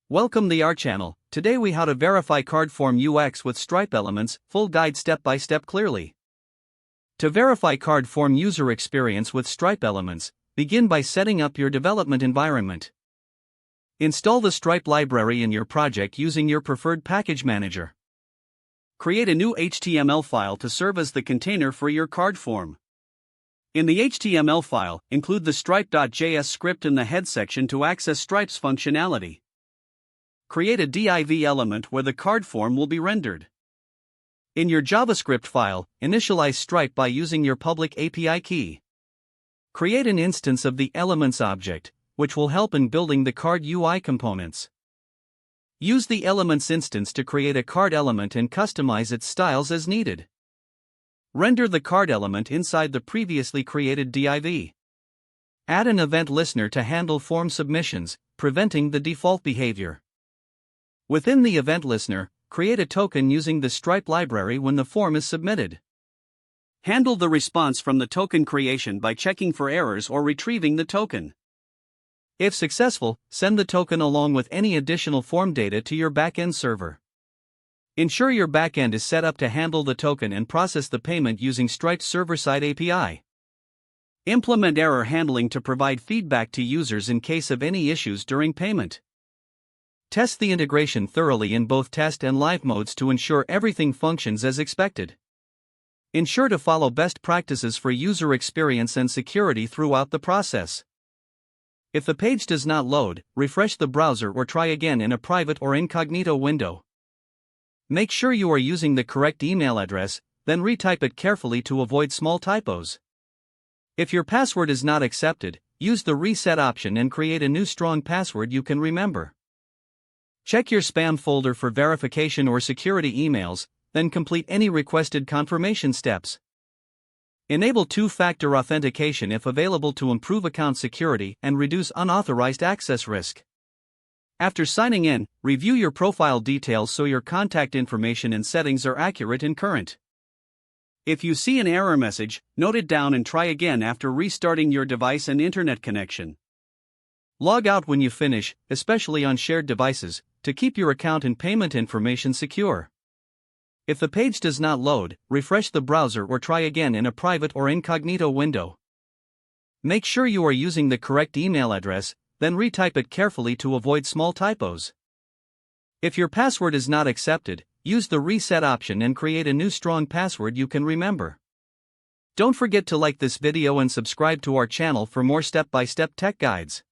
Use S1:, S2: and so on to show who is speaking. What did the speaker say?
S1: Welcome to our channel. Today we how to verify card form UX with Stripe Elements, full guide step by step clearly. To verify card form user experience with Stripe Elements, begin by setting up your development environment. Install the Stripe library in your project using your preferred package manager. Create a new HTML file to serve as the container for your card form. In the HTML file, include the Stripe.js script in the head section to access Stripe's functionality. Create a div element where the card form will be rendered. In your JavaScript file, initialize Stripe by using your public API key. Create an instance of the Elements object, which will help in building the card UI components. Use the Elements instance to create a card element and customize its styles as needed. Render the card element inside the previously created div. Add an event listener to handle form submissions, preventing the default behavior. Within the event listener, create a token using the Stripe library when the form is submitted. Handle the response from the token creation by checking for errors or retrieving the token. If successful, send the token along with any additional form data to your backend server. Ensure your backend is set up to handle the token and process the payment using Stripe's server-side API. Implement error handling to provide feedback to users in case of any issues during payment. Test the integration thoroughly in both test and live modes to ensure everything functions as expected. Ensure to follow best practices for user experience and security throughout the process. If the page does not load, refresh the browser or try again in a private or incognito window. Make sure you are using the correct email address, then retype it carefully to avoid small typos. If your password is not accepted, use the reset option and create a new strong password you can remember. Check your spam folder for verification or security emails, then complete any requested confirmation steps. Enable two-factor authentication if available to improve account security and reduce unauthorized access risk. After signing in, review your profile details so your contact information and settings are accurate and current. If you see an error message, note it down and try again after restarting your device and internet connection. Log out when you finish, especially on shared devices, to keep your account and payment information secure. If the page does not load, refresh the browser or try again in a private or incognito window. Make sure you are using the correct email address, then retype it carefully to avoid small typos. If your password is not accepted, use the reset option and create a new strong password you can remember. Don't forget to like this video and subscribe to our channel for more step-by-step tech guides.